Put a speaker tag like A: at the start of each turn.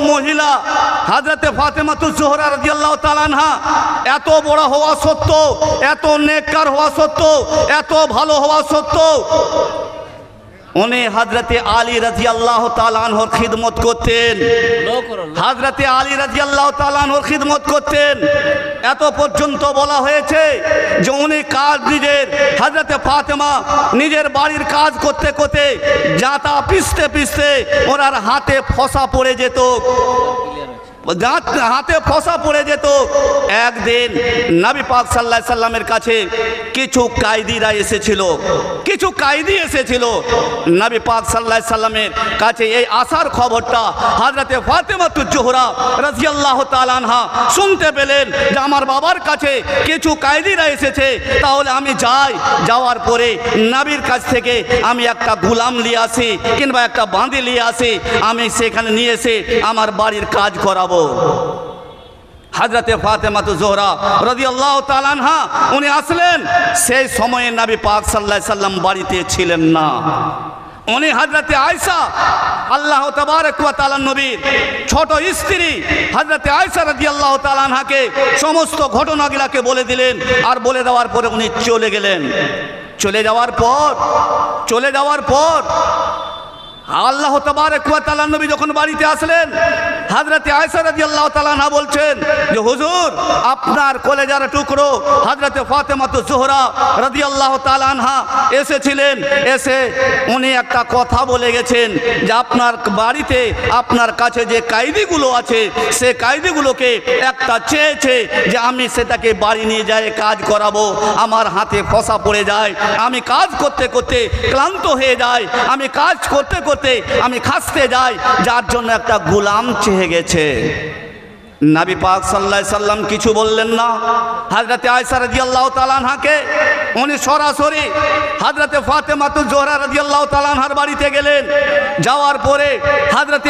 A: মহিলা হযরতে ফাতেমাতুজ জোহরা রাদিয়াল্লাহু তাআলা আনহা এত বড় হওয়া সত্ত্বেও, এত নেককার হওয়া সত্ত্বেও, এত ভালো হওয়া সত্ত্বেও উনি হযরতে আলী রাদিয়াল্লাহু তাআলা আনহুর খিদমত করতেন। হযরতে আলী রাদিয়াল্লাহু তাআলা আনহুর খিদমত করতেন। এত পর্যন্ত বলা হয়েছে যে উনি কাজ নিজের হযরতে ফাতেমা নিজের বাড়ির কাজ করতে করতে জাতা পিষতে পিষতে ওনার হাতে ফসা পড়ে যেত, হাতে ফসা পড়ে যেত। একদিন নবী পাক সাল্লাল্লাহু আলাইহি সাল্লামের কাছে কিছু কায়দিরা এসেছিল, কিছু কায়দি এসেছিল। নবী পাক সাল্লাল্লাহু আলাইহি সাল্লামের কাছে এই আসার খবরটা হযরতে ফাতেমাতুজ জোহরা রাদিয়াল্লাহু তাআলা আনহা শুনতে পেলেন যে আমার বাবার কাছে কিছু কায়দিরা এসেছে, তাহলে আমি যাই, যাওয়ার পরে নবীর কাছ থেকে আমি একটা গোলাম নিয়ে আসি কিংবা একটা বাঁধি নিয়ে আসি, আমি সেখানে নিয়ে এসে আমার বাড়ির কাজ করাবো। হযরতে ফাতেমাতুজ জোহরা রাদিয়াল্লাহু তাআলা আনহা উনি আসলেন। সেই সময়ে নবী পাক সাল্লাল্লাহু আলাইহি সাল্লাম বাড়িতে ছিলেন না। উনি হযরতে আয়েশা আল্লাহ তাবারক ওয়া তাআলা নবীর ছোট স্ত্রী হযরতে আয়েশা রাদিয়াল্লাহু তাআলা আনহাকে সমস্ত ঘটনাগুলোকে বলে দিলেন। আর বলে দেওয়ার পরে উনি চলে গেলেন। চলে যাওয়ার পর আল্লাহ তাবারক ওয়া তাআলা নবী যখন বাড়িতে আসলেন, হযরতে আয়েশা রাদিয়াল্লাহু তাআলা আনহা বলছেন যে হুজুর, আপনার কলেজার টুকরো হযরতে ফাতেমাতুজ জোহরা রাদিয়াল্লাহু তাআলা আনহা এসেছিলেন। এসে উনি একটা কথা বলে গেছেন যে আপনার বাড়িতে আপনার কাছে যে কায়দিগুলো আছে সে কায়দিগুলোকে একটা চেয়েছে যে আমি সেটাকে বাড়ি নিয়ে যাই কাজ করাবো। আমার হাতে ফসা পড়ে যায়, আমি কাজ করতে করতে ক্লান্ত হয়ে যাই, আমি কাজ করতে করতে আমি খাসতে যাই, যার জন্য একটা গোলাম চেয়ে গেছে। নবী পাক সাল্লাল্লাহু আলাইহি সাল্লাম কিছু বললেন না। হযরতে আয়েশা রাদিয়াল্লাহু তাআলা আনহাকে উনি সরাসরি হযরতে ফাতেমাতুজ জোহরা রাদিয়াল্লাহু তাআলা আনহার বাড়িতে গেলেন। যাওয়ার পরে হযরতে